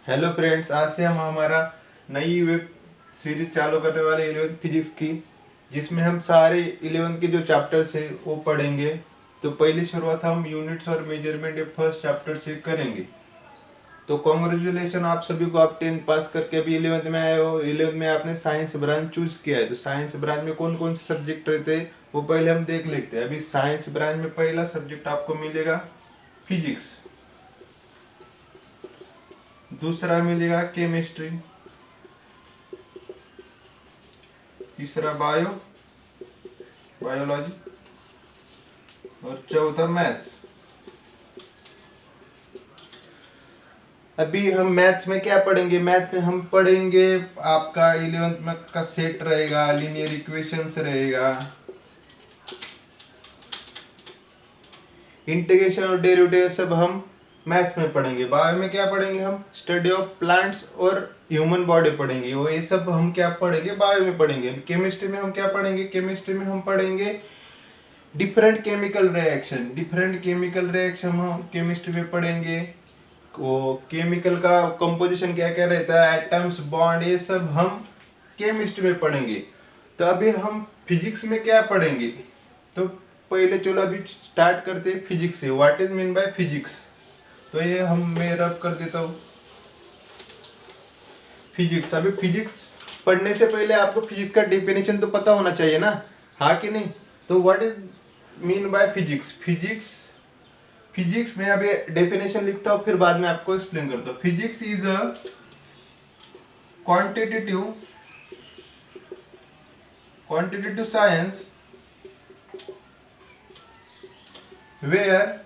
Hello friends, आज से हम हमारा नई वेब सीरीज चालू करने वाले 11th फिजिक्स की, जिसमें हम सारे 11th के जो चैप्टर्स है वो पढ़ेंगे। तो पहली शुरुआत हम यूनिट्स और मेजरमेंट के फर्स्ट चैप्टर से करेंगे। तो कॉन्ग्रेचुलेसन आप सभी को, आप 10th पास करके अभी 11th में आए हो। 11th में आपने साइंस ब्रांच चूज किया है। तो साइंस ब्रांच में कौन कौन से सब्जेक्ट रहते हैं वो पहले हम देख लेते हैं। अभी साइंस ब्रांच में पहला सब्जेक्ट आपको मिलेगा फिजिक्स, दूसरा मिलेगा केमिस्ट्री, तीसरा बायोलॉजी और चौथा मैथ्स। अभी हम मैथ्स में क्या पढ़ेंगे? मैथ्स में हम पढ़ेंगे आपका 11th में का सेट रहेगा, लीनियर इक्वेशंस रहेगा, इंटीग्रेशन और डेरिवेटिव, सब हम मैथ्स में पढ़ेंगे। बायो में क्या पढ़ेंगे? हम स्टडी ऑफ प्लांट्स और ह्यूमन बॉडी पढ़ेंगे। वो ये सब हम क्या पढ़ेंगे? बायो में पढ़ेंगे। केमिस्ट्री में हम क्या पढ़ेंगे? केमिस्ट्री में हम पढ़ेंगे different chemical reaction. Different chemical reaction हम केमिस्ट्री में पढ़ेंगे। वो केमिकल का कंपोजिशन क्या क्या रहता है, एटम्स, बॉन्ड, ये सब हम केमिस्ट्री में पढ़ेंगे। तो अभी हम फिजिक्स में क्या पढ़ेंगे? तो पहले चलो अभी स्टार्ट करते हैं फिजिक्स से। What is mean by physics? तो ये मैं रब कर देता हूँ फिजिक्स। अभी फिजिक्स पढ़ने से पहले आपको फिजिक्स का डेफिनेशन तो पता होना चाहिए ना, हाँ कि नहीं? तो what is mean by physics? Physics में अभी डेफिनेशन लिखता हूँ, फिर बाद में आपको एक्सप्लेन करता हूँ। Physics is a quantitative science where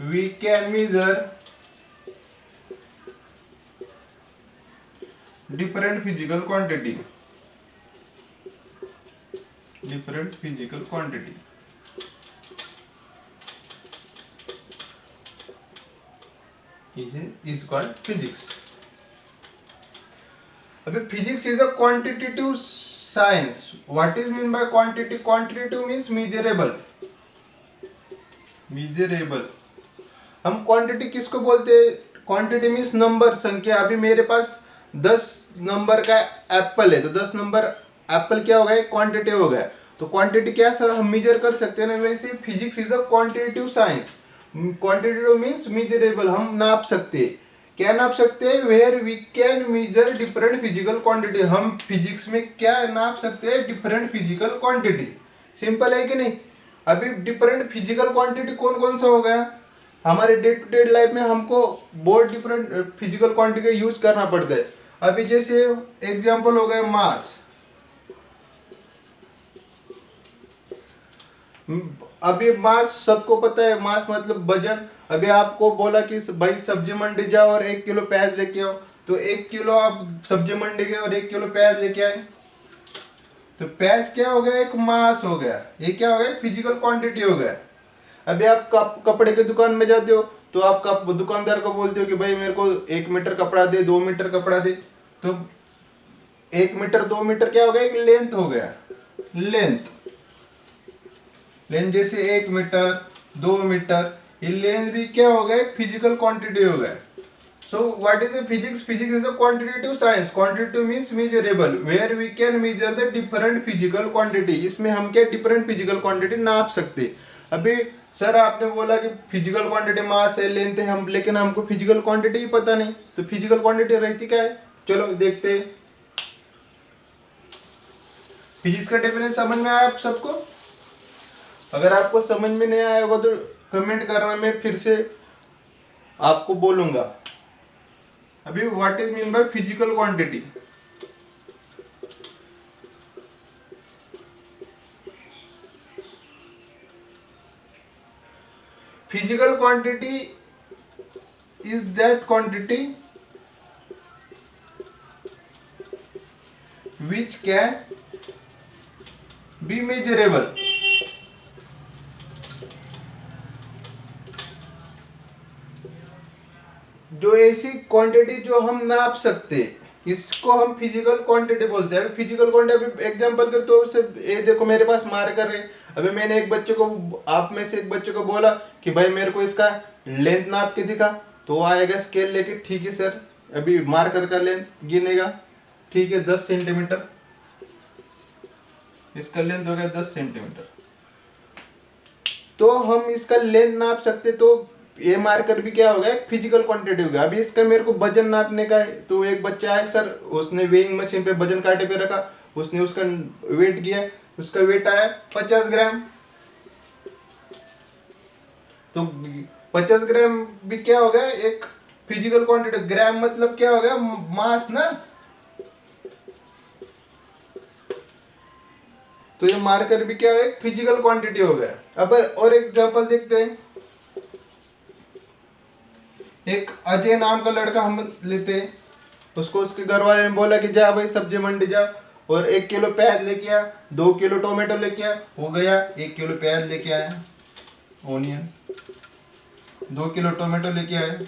we can measure different physical quantity. Is called physics. अभी physics is a quantitative science. What is mean by quantity? Quantitative means measurable. हम क्वांटिटी किसको बोलते हैं? क्वांटिटी मीन्स नंबर, संख्या। अभी मेरे पास 10 number का Apple है, तो 10 नंबर एप्पल क्या हो गया? क्वांटिटी हो गया। तो क्वांटिटी क्या सर हम मेजर कर सकते हैं ना, वैसे physics is a quantitative science. Quantitative means measurable, हम नाप सकते हैं। क्या नाप सकते हैं? Where we can measure different physical quantity. हम फिजिक्स में क्या नाप सकते हैं? Different physical quantity. सिंपल है कि नहीं? अभी डिफरेंट फिजिकल क्वांटिटी कौन कौन सा हो गया? हमारे डे टू डे लाइफ में हमको बहुत डिफरेंट फिजिकल क्वांटिटी का यूज करना पड़ता है। अभी जैसे एग्जांपल हो गया मास। अभी मास सबको पता है, मास मतलब वजन। अभी आपको बोला कि भाई सब्जी मंडी जाओ और 1 किलो प्याज लेके आओ, तो 1 किलो आप सब्जी मंडी गए और 1 किलो प्याज लेके आए, तो प्याज क्या हो गया? एक मास हो गया। ये क्या हो गया? फिजिकल क्वांटिटी हो गया। अभी आप कपड़े की दुकान में जाते हो, तो आप दुकानदार को बोलते हो कि भाई मेरे को 1 मीटर कपड़ा दे, 2 मीटर कपड़ा दे। तो 1 मीटर 2 मीटर क्या हो गया? एक लेंथ हो गया। लेंथ लेंथ जैसे 1 मीटर 2 मीटर, ये लेंथ भी क्या हो गया? फिजिकल क्वांटिटी हो गया। So what is a physics? Physics is a quantitative science. Quantitative means measurable, where we can measure the different physical quantity. इसमें हम क्या डिफरेंट फिजिकल क्वांटिटी नाप सकते। अभी सर आपने बोला कि फिजिकल क्वांटिटी मास है, लेंथ है, हम लेकिन हमको फिजिकल क्वांटिटी ही पता नहीं, तो फिजिकल क्वांटिटी रहती क्या है? चलो देखते हैं। फिजिक्स का डेफिनेशन समझ में आया आप सबको? अगर आपको समझ में नहीं आया होगा तो कमेंट करना, मैं फिर से आपको बोलूंगा। अभी what is mean by physical quantity? Physical quantity is that quantity which can be measurable। जो ऐसी क्वांटिटी जो हम नाप सकते, इसको हम फिजिकल क्वांटिटी बोलते हैं। अभी फिजिकल क्वांटिटी, अभी एग्जांपल कर तो ये देखो मेरे पास मार्कर है। अभी मैंने एक बच्चे को, आप में से एक बच्चे को बोला कि भाई मेरे को इसका लेंथ नाप के दिखा, तो वो आएगा स्केल लेके, ठीक है सर अभी मार्कर का लेंथ गिनेगा, ठीक है 10 सेंटीमीटर, इसका लेंथ हो गया 10 सेंटीमीटर। तो हम इसका लेंथ नाप सकते, तो ये मार्कर भी क्या होगा, फिजिकल क्वांटिटी होगा। अभी इसका मेरे को वजन नापने का है, तो एक बच्चा है सर, उसने वेइंग मशीन पे वजन कांटे पे रखा, उसने उसका वेट किया, उसका वेट आया 50 ग्राम। तो 50 ग्राम भी क्या हो गया, एक फिजिकल क्वांटिटी। ग्राम मतलब क्या हो गया, मास ना। तो ये मार्कर भी क्या है, एक फिजिकल क्वांटिटी हो गया। अब और एक एग्जांपल देखते हैं। एक अजय नाम का लड़का हम लेते हैं, उसको उसके घर वाले ने बोला कि जा भाई सब्जी मंडी जा और 1 किलो प्याज लेके आ, 2 किलो टोमेटो लेके आ। वो गया 1 किलो प्याज लेके आया, ओनियन 2 किलो टोमेटो लेके आए।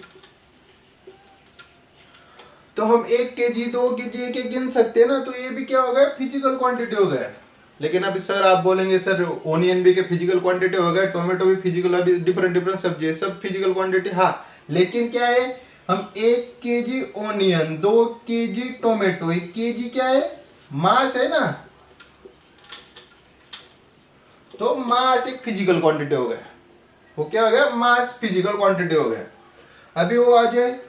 तो हम 1 केजी 2 केजी एक एक गिन सकते हैं ना, तो ये भी क्या हो गया, फिजिकल क्वांटिटी हो गया। लेकिन अभी सर आप बोलेंगे सर ओनियन भी के फिजिकल क्वांटिटी हो गया, टोमेटो भी फिजिकल, अभी डिफरेंट डिफरेंट सब्जी है सब फिजिकल क्वांटिटी। हाँ लेकिन क्या है, हम 1 KG onion 2 KG tomato, 1 KG क्या है, मास है ना। तो मास एक फिजिकल क्वांटिटी हो गया, वो क्या हो गया, मास फिजिकल क्वांटिटी हो गया। अभी वो आ जाए,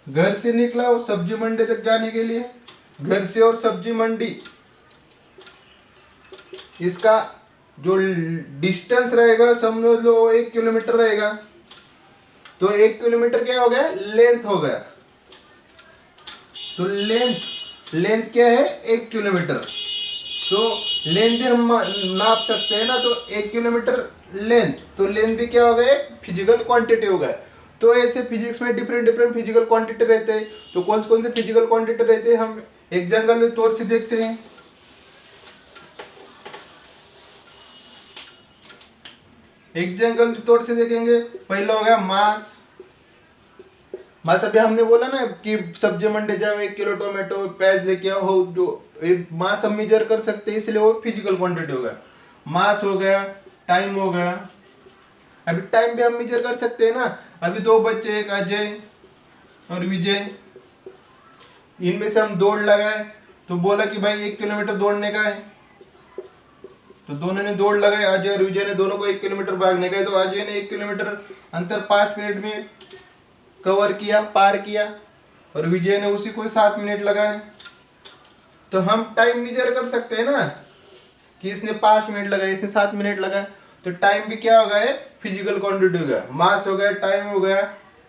घर से निकला वो सब्जी मंडी तक जाने के लिए, घर से और सब्जी मंडी इसका जो डिस्टेंस रहेगा समझ लो 1 किलोमीटर रहेगा। तो 1 किलोमीटर क्या हो गया, लेंथ हो गया। तो लेंथ लेंथ क्या है, 1 किलोमीटर। तो लेंथ भी हम नाप सकते हैं ना, तो 1 किलोमीटर लेंथ, तो लेंथ भी क्या हो गया, फिजिकल क्वांटिटी हो गया। तो ऐसे फिजिक्स में डिफरेंट डिफरेंट फिजिकल क्वांटिटी रहते हैं। तो कौन से फिजिकल क्वांटिटी रहते हैं, हम एग्जाम्पल के तौर से देखते हैं। एग्जाम्पल के तौर से देखेंगे, पहला हो गया मास। मास अभी हमने बोला ना कि सब्जी मंडी जाओ 1 किलो टोमेटो प्याज लेके आओ, जो एक मास हम मेजर कर सकते हैं, इसलिए वो फिजिकल क्वांटिटी हो गया। मास हो गया, टाइम हो गया। अभी टाइम भी हम मेजर कर सकते हैं ना। अभी 2 बच्चे, एक अजय और विजय, इनमें से हम दौड़ लगाए, तो बोला कि भाई 1 किलोमीटर दौड़ने का है। तो दोनों ने दौड़ लगाई, अजय और विजय ने, दोनों को 1 किलोमीटर भागने का है। तो अजय ने 1 किलोमीटर अंतर 5 मिनट में कवर किया, पार किया, और विजय ने उसी को 7 मिनट लगाए। तो हम टाइम मेजर कर सकते हैं ना कि इसने 5 मिनट लगाए, इसने 7 मिनट लगाए। तो टाइम भी क्या हो गया, फिजिकल क्वांटिटी हो गया। मास हो गया, टाइम हो गया,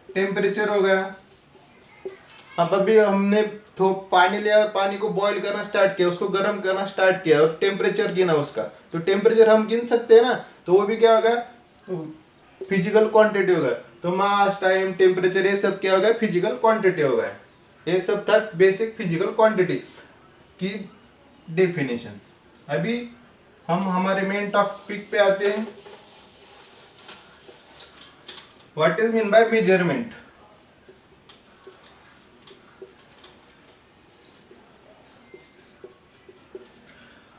टेम्परेचर हो गया। अब अभी हमने तो पानी लिया, पानी को बॉईल करना स्टार्ट किया, उसको गर्म करना स्टार्ट किया और टेम्परेचर गिना उसका। तो टेम्परेचर हम गिन सकते हैं ना, तो वो भी क्या होगा, फिजिकल क्वांटिटी होगा। तो मास, टाइम, टेम्परेचर ये सब क्या होगा, फिजिकल क्वांटिटी होगा। ये सब था बेसिक फिजिकल क्वांटिटी की डेफिनेशन। अभी हम हमारे मेन टॉपिक पे आते हैं। What is mean by measurement.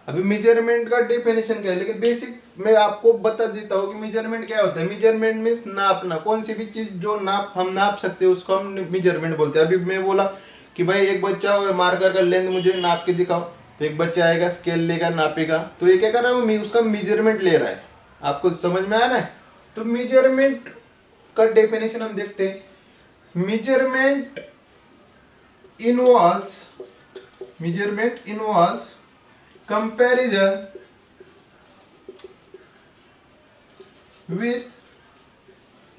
अभी मेजरमेंट का डेफिनेशन क्या है, लेकिन बेसिक मैं आपको बता देता हूँ कि मेजरमेंट क्या होता है। मेजरमेंट मीन्स नापना, कौन सी भी चीज जो हम नाप सकते हैं उसको हम मेजरमेंट बोलते हैं। अभी मैं बोला कि भाई एक बच्चा मार्कर का लेंथ मुझे नाप के दिखाओ, तो एक बच्चा आएगा, स्केल लेगा, नापेगा। तो ये क्या कर रहा है, उसका मेजरमेंट ले रहा है। आपको समझ में आ रहा है। तो मेजरमेंट का डेफिनेशन हम देखते हैं। Measurement involves comparison with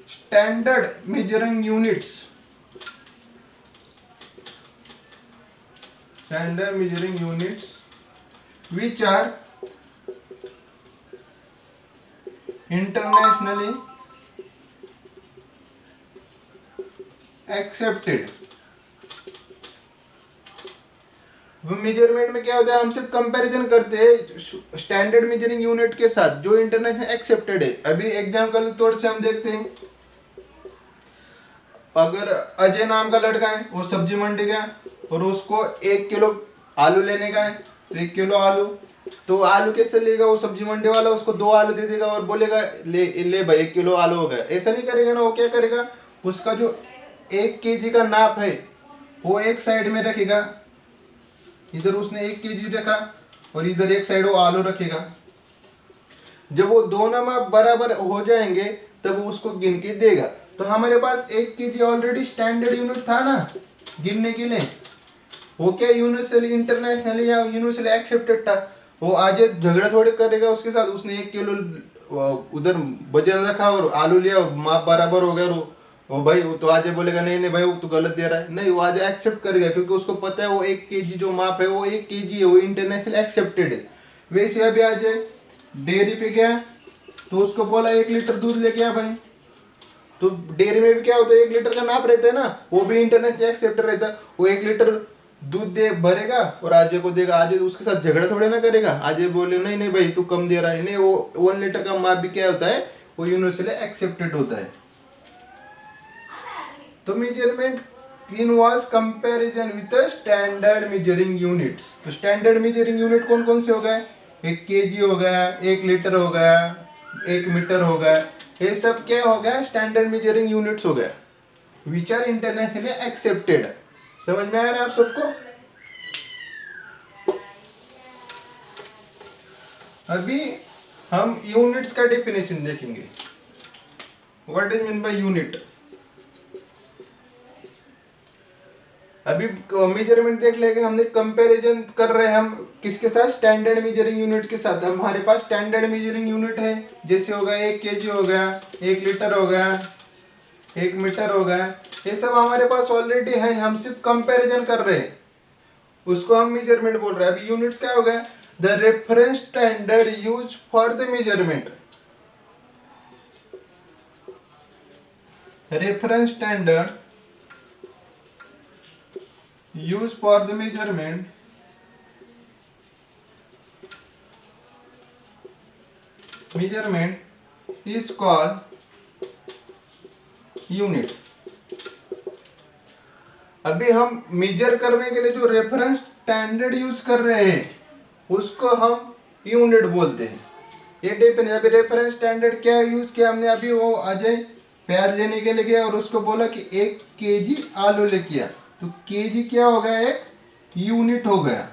standard measuring units which are internationally accepted। Measurement में क्या होता है, हम सिर्फ कंपैरिजन करते हैं स्टैंडर्ड मेजरिंग यूनिट के साथ जो इंटरनेशनल एक्सेप्टेड है। अभी एग्जांपल के तौर से हम देखते हैं, अगर अजय नाम का लड़का है, वो सब्जी मंडी गया और उसको 1 किलो आलू लेने का है, तो 1 किलो आलू, तो आलू कैसे लेगा, वो सब्जी मंडी वाला उसको 2 आलू दे देगा और बोलेगा ले ले भाई 1 किलो आलू हो गया। ऐसा नहीं करेगा ना। वो क्या करेगा, उसका जो 1 kg का नाप है वो एक साइड में रखेगा, इधर उसने 1 kg रखा और इधर एक साइड वो आलू रखेगा। जब वो दोनों माप बराबर हो जाएंगे तब वो उसको गिन के देगा। तो हमारे पास 1 kg ऑलरेडी स्टैंडर्ड यूनिट था ना गिनने के लिए, वो क्या यूनिवर्सली इंटरनेशनली या यूनिवर्सली एक्सेप्टेड था। वो आज झगड़ा थोड़ी करेगा उसके साथ, उसने 1 किलो उधर वजन रखा और आलू लिया, माप बराबर हो गया, वो भाई वो तो आज बोलेगा नहीं नहीं भाई वो तो गलत दे रहा है, नहीं वो आज एक्सेप्ट करेगा क्योंकि उसको पता है वो 1 kg जो माप है वो 1 kg है, वो इंटरनेशनल एक्सेप्टेड है। वैसे अभी आज डेयरी पे गया तो उसको बोला 1 लीटर दूध लेके आ भाई, तो डेयरी में भी क्या होता है 1 लीटर का नाप रहता है ना, वो भी इंटरनेशनल एक्सेप्टेड रहता है। वो 1 लीटर दूध दे भरेगा और आजे को देगा, आजे उसके साथ झगड़ा थोड़े ना करेगा, आजे बोले नहीं नहीं भाई तू कम दे रहा है, नहीं वो 1 लीटर का माप भी क्या होता है वो यूनिवर्सली एक्सेप्टेड होता है। तो measurement involves comparison with standard measuring units. तो स्टैंडर्ड मेजरिंग यूनिट कौन कौन से हो गए, 1 kg हो गया, 1 लीटर हो गया, 1 मीटर हो गया, ये सब क्या हो गया स्टैंडर्ड मेजरिंग यूनिट्स हो गया विच आर इंटरनेशनली एक्सेप्टेड। समझ में आ रहा है आप सबको। अभी हम यूनिट्स का डेफिनेशन देखेंगे, what is mean by unit. अभी मेजरमेंट देख लेंगे, हमने कंपैरिजन कर रहे हैं हम किसके साथ, स्टैंडर्ड मेजरिंग यूनिट के साथ। हमारे पास स्टैंडर्ड मेजरिंग यूनिट है जैसे हो गया 1 kg हो गया, 1 लीटर हो गया, 1 मीटर हो गया, ये सब हमारे पास ऑलरेडी है, हम सिर्फ कंपैरिजन कर रहे हैं, उसको हम मेजरमेंट बोल रहे हैं। अभी यूनिट्स क्या हो गया, the reference standard use for the measurement, reference standard used for the measurement is called unit। अभी हम मेजर करने के लिए जो रेफरेंस स्टैंडर्ड यूज कर रहे हैं उसको हम यूनिट बोलते हैं। ये डेफिनेशन, अभी रेफरेंस स्टैंडर्ड क्या यूज किया हमने, अभी वो अजय प्याज लेने के लिए गया और उसको बोला कि 1 kg आलू लेके आ, तो केजी क्या हो गया, एक यूनिट हो गया।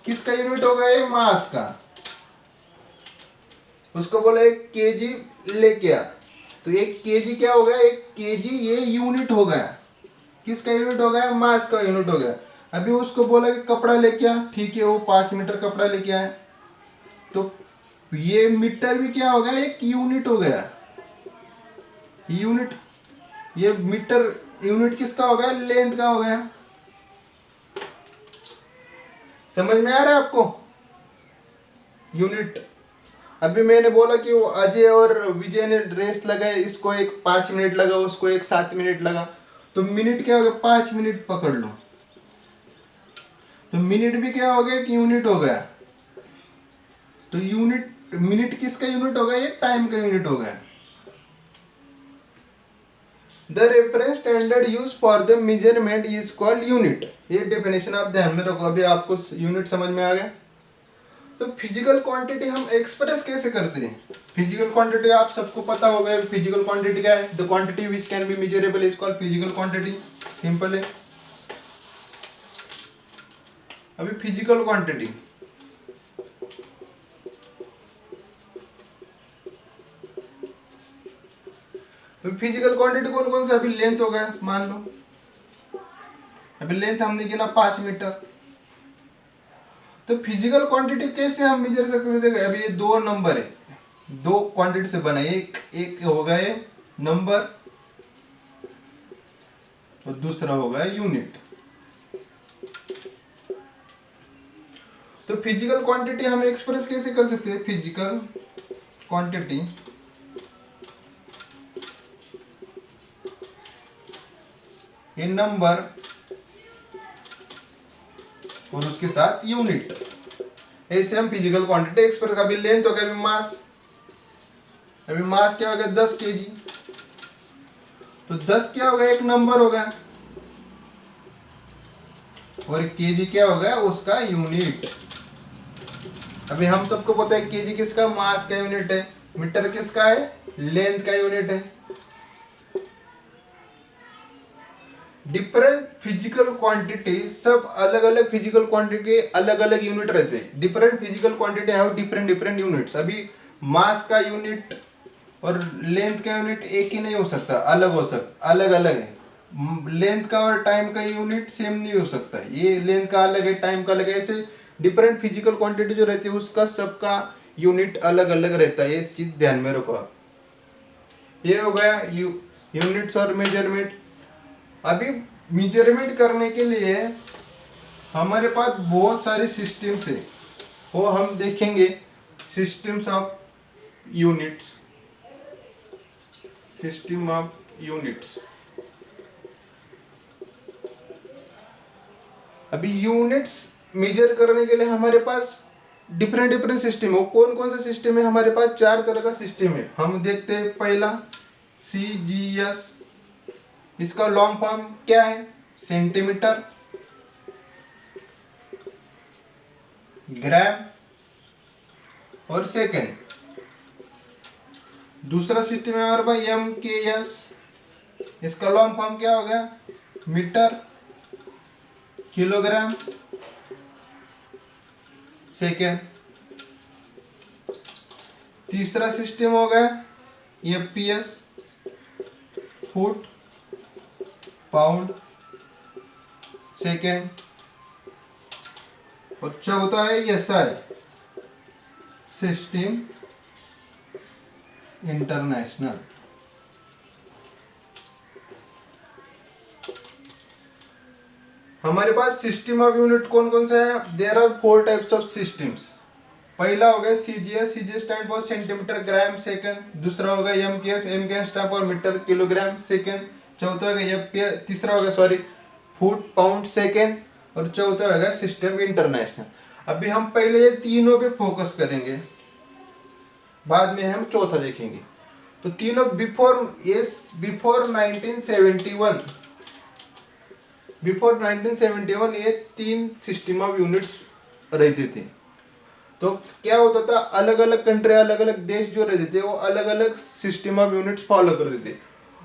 किसका यूनिट हो गया, मास का। उसको बोला 1 kg लेके आ, तो 1 kg क्या हो गया, 1 kg ये यूनिट हो गया। किसका यूनिट हो गया, मास का यूनिट हो गया। अभी उसको बोला कि कपड़ा लेके आ, ठीक है वो 5 मीटर कपड़ा लेके आए, तो ये मीटर भी क्या हो गया, एक यूनिट हो गया। यूनिट, ये मीटर यूनिट किसका हो गया, लेंथ का हो गया। समझ में आ रहा है आपको यूनिट। अभी मैंने बोला कि वो अजय और विजय ने रेस लगाए, इसको एक 5 मिनट लगा, उसको एक 7 मिनट लगा, तो मिनट क्या हो गया, 5 मिनट पकड़ लो, तो मिनट भी क्या हो गया, एक यूनिट हो गया। तो यूनिट, मिनट किसका यूनिट हो गया, ये टाइम का यूनिट हो गया। The reference standard use for the measurement is called unit. ये डेफिनेशन आप ध्यान में रखो, अभी आपको यूनिट समझ में आ गया। तो फिजिकल क्वांटिटी हम एक्सप्रेस कैसे करते हैं, फिजिकल क्वांटिटी आप सबको पता होगा। फिजिकल क्वांटिटी क्या है, the quantity which can be measurable is called physical quantity, simple है। अभी फिजिकल क्वांटिटी, तो फिजिकल क्वांटिटी कौन कौन सा, अभी लेंथ हो गया मान लो, अभी लेंथ हमने गिना 5 मीटर। तो फिजिकल क्वांटिटी कैसे हम मेजर सकते हैं, अभी ये 2 नंबर है, 2 क्वांटिटी से बना, एक होगा ये नंबर और दूसरा होगा यूनिट। तो फिजिकल क्वांटिटी हम एक्सप्रेस कैसे कर सकते हैं, फिजिकल क्वांटिटी इन नंबर और उसके साथ यूनिट, ऐसे हम फिजिकल क्वांटिटी एक्सप्रेस। अभी लेंथ हो गया, अभी मास, अभी मास क्या हो गया 10 kg, तो 10 क्या हो गया, एक नंबर हो गया, और केजी क्या हो गया उसका यूनिट। अभी हम सबको पता है केजी किसका, मास का यूनिट है, मीटर किसका है, लेंथ का यूनिट है। डिफरेंट फिजिकल क्वांटिटी, सब अलग अलग फिजिकल क्वांटिटी के अलग अलग यूनिट रहते हैं। Different physical quantity have different different units. अभी मास का यूनिट और लेंथ का यूनिट एक ही नहीं हो सकता, अलग हो सकता, अलग अलग है। लेंथ का और टाइम का यूनिट सेम नहीं हो सकता, ये लेंथ का अलग है, टाइम का अलग है। ऐसे डिफरेंट फिजिकल क्वांटिटी जो रहती है उसका सबका यूनिट अलग अलग रहता है, ये चीज ध्यान में रखो आप। ये हो गया यूनिट्स और मेजरमेंट। अभी मेजरमेंट करने के लिए हमारे पास बहुत सारे सिस्टम्स है, वो हम देखेंगे। Systems of units, system of units. अभी यूनिट्स मेजर करने के लिए हमारे पास डिफरेंट डिफरेंट सिस्टम है। कौन कौन सा सिस्टम है हमारे पास? 4 तरह का सिस्टम है। हम देखते हैं पहला CGS। इसका लॉन्ग फॉर्म क्या है? सेंटीमीटर, ग्राम और सेकेंड। दूसरा सिस्टम है हमारे पास MKS। इसका लॉन्ग फॉर्म क्या हो गया? Metre, kilogram, second. तीसरा सिस्टम हो गया FPS, फुट, पाउंड, सेकेंड। और चौथा है SI, सिस्टम इंटरनेशनल। हमारे पास सिस्टम ऑफ यूनिट कौन कौन सा है? There are 4 types of systems. पहला हो गया CGS। CGS stand for centimetre, gram, second. दूसरा होगा MKS। MKS stand for metre, kilogram, second. चौथा होगा FPS। तीसरा होगा फुट, पाउंड, सेकंड। और चौथा होगा सिस्टम इंटरनेशनल। अभी हम पहले ये तीनों पे फोकस करेंगे, बाद में हम चौथा देखेंगे। तो तीनों बिफोर 1971 ये 3 सिस्टम ऑफ यूनिट्स रहते थे। तो क्या होता था, अलग अलग कंट्री, अलग अलग देश जो रहते थे वो अलग अलग सिस्टम ऑफ यूनिट्स फॉलो करते थे।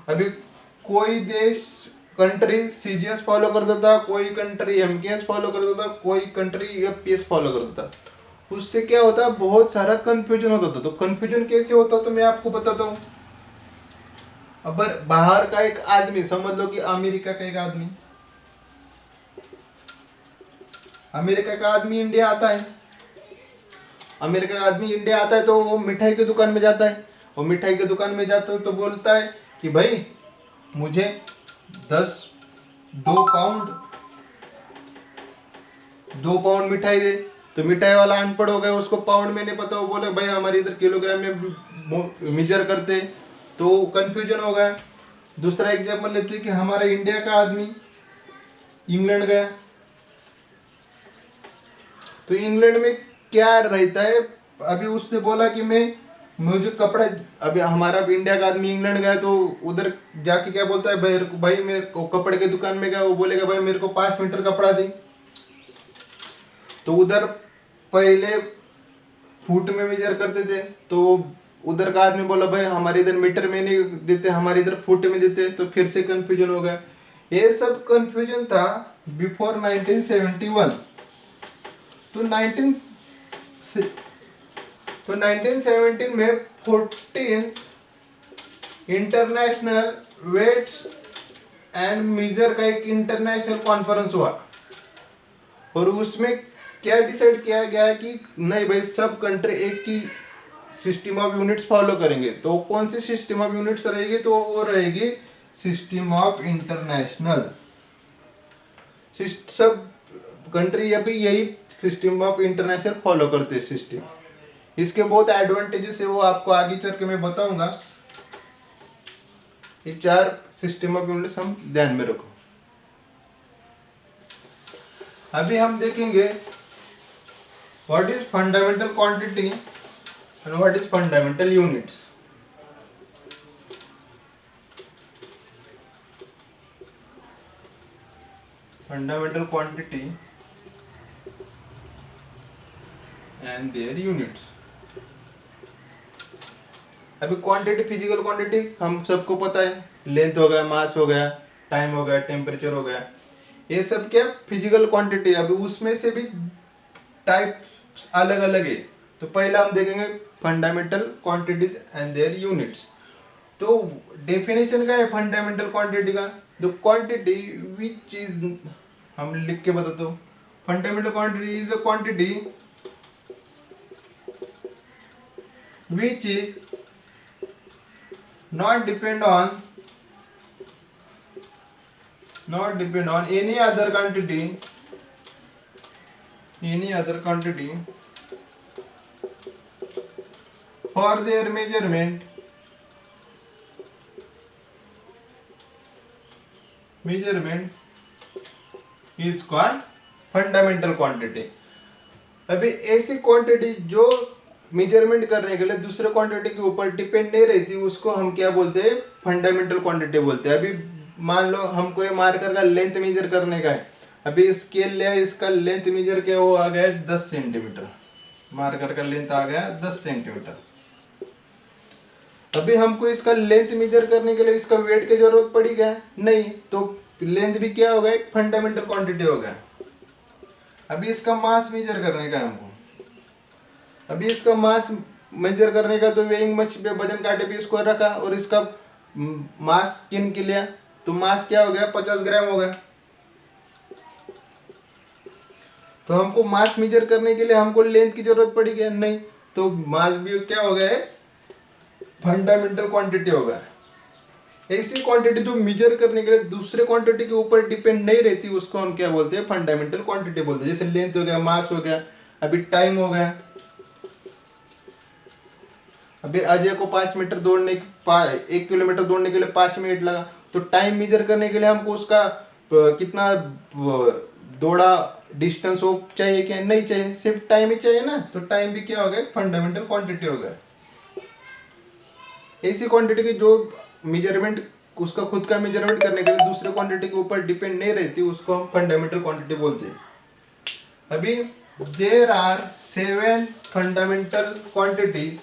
अभी कोई देश कंट्री CGS फॉलो करता था, कोई कंट्री MKS फॉलो करता था, कोई कंट्री FPS फॉलो करता था। उससे क्या होता, बहुत सारा कंफ्यूजन होता था। तो कंफ्यूजन कैसे होता तो मैं आपको बताता हूँ। अब बाहर का एक आदमी, समझ लो कि अमेरिका का एक आदमी, अमेरिका का आदमी इंडिया आता है। अमेरिका का आदमी इंडिया आता है तो वो मिठाई की दुकान में जाता है। वो मिठाई की दुकान में जाता है तो बोलता है कि भाई मुझे 2 पाउंड मिठाई दे। तो मिठाई वाला अनपढ़ हो गया, उसको पाउंड में नहीं पता, वो बोले भाई हमारे इधर किलोग्राम में मेजर करते, तो कंफ्यूजन हो गया। दूसरा एग्जाम्पल लेते हैं कि हमारा इंडिया का आदमी इंग्लैंड गया। तो इंग्लैंड में क्या रहता है, अभी उसने बोला कि मुझे कपड़ा, अभी हमारा इंडिया का आदमी इंग्लैंड गया तो उधर जाके क्या बोलता है, भाई मेरे को कपड़े की दुकान में गया, वो बोलेगा भाई मेरे को 5 मीटर कपड़ा दी। तो उधर पहले फुट में मेजर करते थे, तो उधर का आदमी बोला भाई हमारे इधर मीटर में नहीं देते, हमारे इधर फुट में देते। तो फिर से कंफ्यूजन हो गया। ये सब कंफ्यूजन था बिफोर 1971। तो 1917 में 14 इंटरनेशनल वेट्स एंड मेजर का एक इंटरनेशनल कॉन्फ्रेंस हुआ। और उसमें क्या डिसाइड किया गया है कि नहीं भाई सब कंट्री एक ही सिस्टम ऑफ यूनिट्स फॉलो करेंगे। तो कौन सी सिस्टम ऑफ यूनिट्स रहेगी? तो वो रहेगी सिस्टम ऑफ इंटरनेशनल। सब कंट्री अभी यही सिस्टम ऑफ इंटरनेशनल फॉलो करते हैं सिस्टम। इसके बहुत एडवांटेजेस है, वो आपको आगे चल के मैं बताऊंगा। ये 4 सिस्टम ऑफ यूनिट्स हम ध्यान में रखो। अभी हम देखेंगे what is fundamental quantity and what is fundamental units. Fundamental quantity and their units. अभी क्वांटिटी, फिजिकल क्वांटिटी हम सबको पता है, लेंथ हो गया, मास हो गया, टाइम हो गया, टेम्परेचर हो गया, ये सब क्या फिजिकल क्वांटिटी। अभी उसमें से भी टाइप अलग अलग है। तो पहला हम देखेंगे fundamental quantities and their units. तो डेफिनेशन क्या है फंडामेंटल क्वांटिटी का? द क्वांटिटी विच इज, हम लिख के बताते हो, fundamental quantity is a quantity which is not depend on any other quantity for their measurement is called fundamental quantity। अभी ऐसी क्वांटिटी जो मेजरमेंट करने के लिए दूसरे क्वांटिटी के ऊपर डिपेंड नहीं रहती, उसको हम क्या बोलते हैं? फंडामेंटल क्वांटिटी बोलते हैं। अभी मान लो हमको ये मार्कर का लेंथ मेजर करने का है। अभी स्केल लिया, इसका लेंथ मेजर क्या वो आ गया 10 सेंटीमीटर। मार्कर का लेंथ आ गया 10 सेंटीमीटर। अभी हमको इसका लेंथ मेजर करने के लिए इसका वेट की जरूरत पड़ी क्या? नहीं। तो लेंथ भी क्या होगा? एक फंडामेंटल क्वांटिटी होगा। अभी इसका मास मेजर करने का है हमको। अभी इसका मास मेजर करने का, तो वेइंग मशीन पे वजन काटे पे इसको रखा और इसका मास किन के लिया, तो मास क्या हो गया? 50 ग्राम हो गया। तो हमको मास मेजर करने के लिए हमको लेंथ की जरूरत पड़ी क्या? नहीं। तो मास भी क्या हो गया? फंडामेंटल क्वांटिटी होगा। ऐसी क्वांटिटी जो मेजर करने के लिए दूसरे क्वांटिटी के ऊपर डिपेंड नहीं रहती, उसको हम क्या बोलते हैं? फंडामेंटल क्वांटिटी बोलते हैं। जैसे लेंथ हो गया, मास हो गया, अभी टाइम हो गया। अभी अजय को 5 मीटर दौड़ने 1 किलोमीटर दौड़ने के लिए 5 मिनट लगा। तो टाइम मेजर करने के लिए हमको उसका कितना दौड़ा डिस्टेंस वो चाहिए क्या? नहीं चाहिए, सिर्फ टाइम ही चाहिए ना। तो टाइम भी क्या हो गया? फंडामेंटल क्वांटिटी हो गया। ऐसी क्वांटिटी की जो मेजरमेंट, उसका खुद का मेजरमेंट करने के लिए दूसरे क्वांटिटी के ऊपर डिपेंड नहीं रहती, उसको हम फंडामेंटल क्वांटिटी बोलते हैं। अभी देयर आर 7 फंडामेंटल क्वांटिटीज।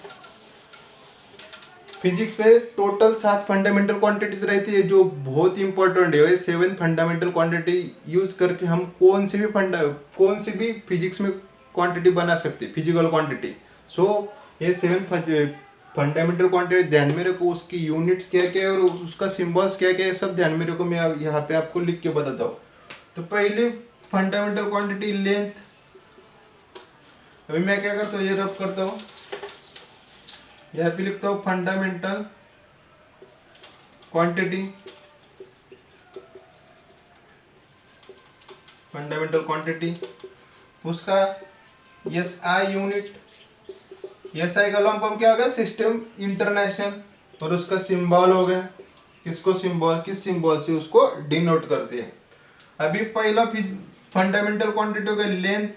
फिजिक्स में टोटल 7 फंडामेंटल क्वांटिटीज रहती है जो बहुत इंपॉर्टेंट है। 7 फंडामेंटल क्वांटिटी यूज करके हम कौन सी भी फिजिक्स में क्वांटिटी बना सकते हैं, फिजिकल क्वांटिटी। सो ये 7 फंडामेंटल क्वांटिटी ध्यान में रखो, उसकी यूनिट्स क्या क्या है और उसका सिंबल्स क्या क्या है, सब ध्यान में रखो। मैं यहाँ पे आपको लिख के बताता हूँ। तो पहली फंडामेंटल क्वांटिटी लेंथ। अभी मैं क्या करता हूँ, ये रब करता हूँ, यहाँ पे लिखता हूँ फंडामेंटल क्वांटिटी। फंडामेंटल क्वांटिटी उसका SI यूनिट, SI का लॉन्ग फॉर्म क्या होगा? System international. और उसका सिंबल हो गया, किसको सिंबल, किस सिंबल से उसको डिनोट करते हैं। अभी पहला फंडामेंटल क्वांटिटी हो गया लेंथ।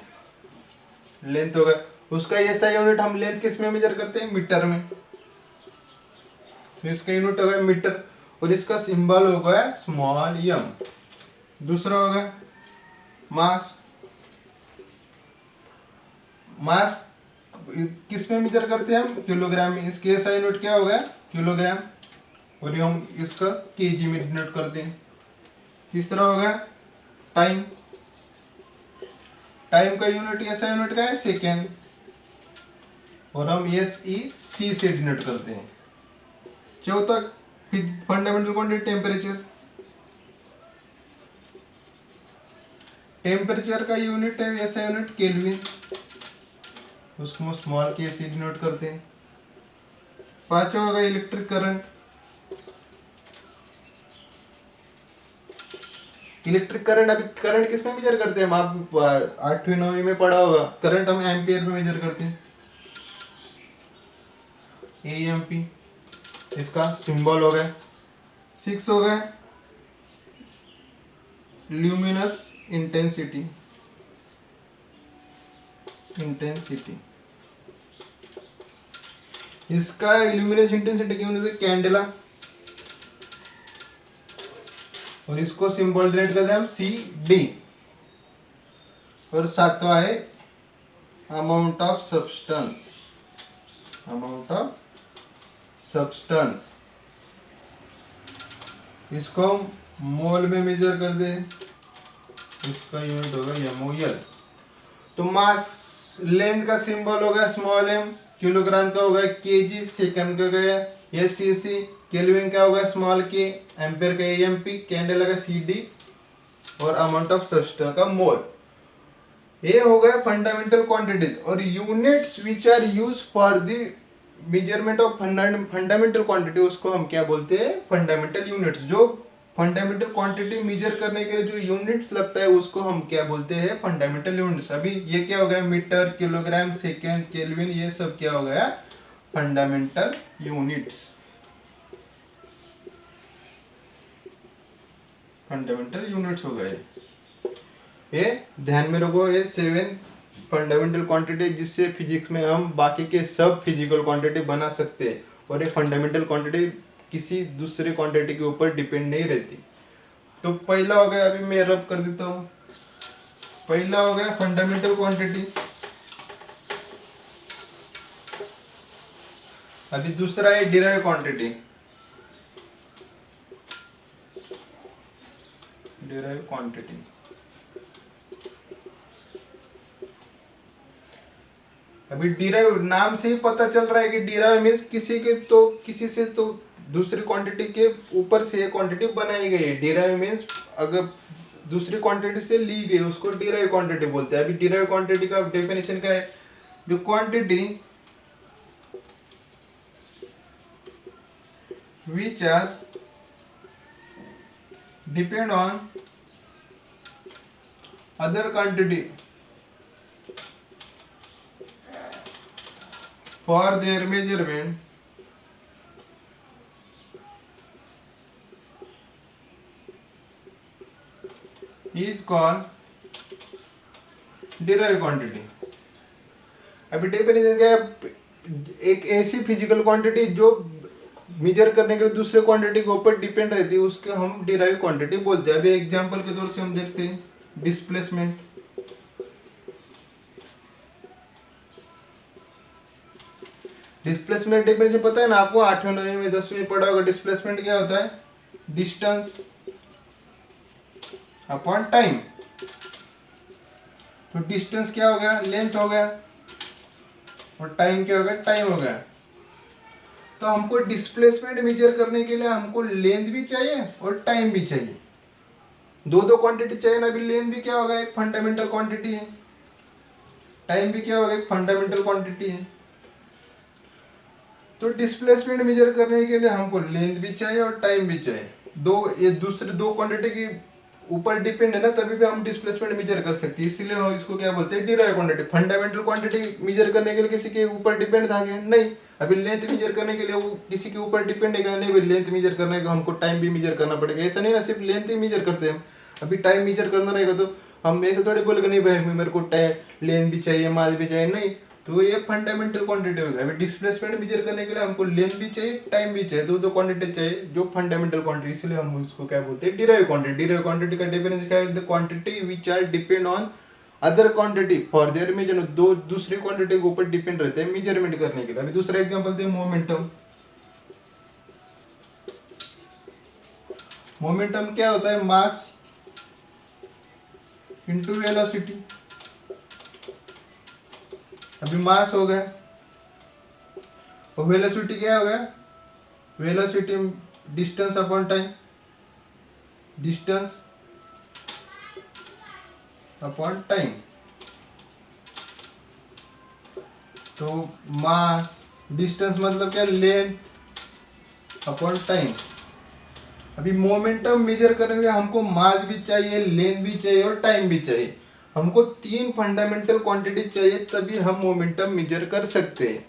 लेंथ हो गया, उसका SI यूनिट हम लेंथ किस में मेजर करते हैं? मीटर में। तो इसका यूनिट हो गया मीटर और इसका सिंबल हो गया स्मॉल m। दूसरा हो गया मास। मास किस में मेजर करते हैं हम? किलोग्राम में। इसके SI यूनिट क्या हो गया? किलोग्राम। और ये हम इसका केजी में डिनोट करते हैं। तीसरा हो गया टाइम। टाइम का यूनिट SI यूनिट का है सेकेंड, और हम SEC से डिनोट करते हैं। चौथा फंडामेंटल क्वांटिटी टेम्परेचर। टेम्परेचर का यूनिट है SI यूनिट केल्विन, उसको स्मॉल के से डिनोट करते हैं। पांचवा होगा इलेक्ट्रिक करंट। इलेक्ट्रिक करंट, अभी करंट किस में मेजर करते हैं हम? आप 8वीं 9वीं में पढ़ा होगा। करंट हम एम्पियर में मेजर करते हैं, AMP। इसका सिंबल हो गया। 6 हो गया ल्यूमिनस इंटेंसिटी। इसका ल्यूमिनस इंटेंसिटी क्यों है? कैंडेला। और इसको सिंबल डिनोट करते हैं हम CD। और सातवां है amount of substance. Amount of substance, इसको मोल में मेजर कर दे, इसका यूनिट होगा MOL। तो मास लेंथ का सिंबल होगा स्मॉल m, किलोग्राम का होगा kg, सेकंड का गया SCC, केल्विन का होगा स्मॉल k, एम्पेयर का AMP, कैंडल का CD और अमाउंट ऑफ सब्सटेंस का मोल। ये हो गया फंडामेंटल क्वांटिटीज। और units which are use for the measurement of fundamental quantity, उसको हम क्या बोलते हैं, फंडामेंटल यूनिट्स। जो फंडामेंटल क्वांटिटी मेजर करने के लिए जो यूनिट्स लगता है उसको हम क्या बोलते हैं, फंडामेंटल यूनिट्स। अभी ये क्या हो गया, मीटर, किलोग्राम, सेकेंड, केल्विन, ये सब क्या हो गया, फंडामेंटल यूनिट्स। फंडामेंटल यूनिट्स हो गए ये, ध्यान में रखो। ये 7 फंडामेंटल क्वांटिटी जिससे फिजिक्स में हम बाकी के सब फिजिकल क्वांटिटी बना सकते हैं। और ये फंडामेंटल क्वांटिटी किसी दूसरे क्वांटिटी के ऊपर डिपेंड नहीं रहती। तो पहला हो गया, अभी मैं रब कर देता हूँ। पहला हो गया फंडामेंटल क्वांटिटी। अभी दूसरा है डिराइव क्वांटिटी। डिराइव क्वांटिटी, अभी डिराइव नाम से ही पता चल रहा है कि डिराइव मीन्स किसी से तो दूसरी क्वांटिटी के ऊपर से एक क्वांटिटी बनाई गई है। डिराइव मीन्स अगर दूसरी क्वांटिटी से ली गई उसको डिराइव क्वांटिटी बोलते हैं। अभी डिराइव क्वांटिटी का डेफिनेशन क्या है, the quantity which are depend on other quantity for their measurement is called derived quantity। अभी डेफिनेशन क्या है, एक ऐसी फिजिकल क्वांटिटी जो मेजर करने के लिए दूसरे क्वांटिटी के ऊपर डिपेंड रहती है उसको हम डिराइव क्वांटिटी बोलते हैं। अभी एग्जांपल के तौर से हम देखते हैं डिस्प्लेसमेंट। डिस्प्लेसमेंट डेफिनेशन पता है ना आपको, 8वीं 9वीं में 10वीं में पढ़ा होगा। डिस्प्लेसमेंट क्या होता है, डिस्टेंस अपॉन टाइम। तो डिस्टेंस क्या हो गया, लेंथ हो गया, और टाइम क्या हो गया, टाइम हो गया। तो हमको डिस्प्लेसमेंट मेजर करने के लिए हमको लेंथ भी चाहिए और टाइम भी चाहिए, दो क्वांटिटी चाहिए ना। अभी लेंथ भी क्या होगा, एक फंडामेंटल क्वांटिटी है, टाइम भी क्या होगा, एक फंडामेंटल क्वांटिटी है। तो डिस्प्लेसमेंट मेजर करने के लिए हमको लेंथ भी चाहिए और टाइम भी चाहिए। ये दूसरे दो क्वांटिटी की ऊपर डिपेंड है ना, तभी भी हम डिस्प्लेसमेंट मेजर कर सकते हैं। इसीलिए हम इसको क्या बोलते हैं, derive quantity. Fundamental quantity measure करने के लिए किसी के ऊपर डिपेंड था क्या, नहीं। अभी लेंथ मेजर करने के लिए वो किसी के ऊपर डिपेंड है, नहीं। लेंथ मेजर करने का हमको टाइम भी मेजर करना पड़ेगा। ऐसा नहीं ना सिर्फ लेंथ ही मेजर करते हैं, अभी टाइम मेजर करना रहेगा तो हम ऐसे थोड़ी बोलेंगे नहीं भाई मेरे को लेंथ भी चाहिए, मास भी चाहिए, नहीं। तो ये फंडामेंटल क्वांटिटी होगा। अभी डिस्प्लेसमेंट मेजर करने के लिए हमको लेंथ भी चाहिए, टाइम भी चाहिए, दो क्वांटिटी चाहिए जो फंडामेंटल क्वांटिटी। इसलिए हम इसको क्या बोलते हैं, डिराइव क्वांटिटी। डिराइव क्वांटिटी का डेफिनेशन क्या है, the quantity which are depend on other quantity for their measurement. दूसरी क्वांटिटी के ऊपर डिपेंड रहते हैं मेजरमेंट करने के लिए। अभी दूसरा एग्जांपल दे, मोमेंटम। मोमेंटम क्या होता है, मास इंटू वेलोसिटी। अभी मास हो गया और वेलोसिटी क्या हो गया, velocity distance upon time, distance upon time. तो मास डिस्टेंस मतलब क्या, लेंथ अपॉन टाइम। अभी मोमेंटम मेजर करने के लिए हमको मास भी चाहिए, लेंथ भी चाहिए और टाइम भी चाहिए। हमको 3 फंडामेंटल क्वांटिटी चाहिए तभी हम मोमेंटम मेजर कर सकते हैं।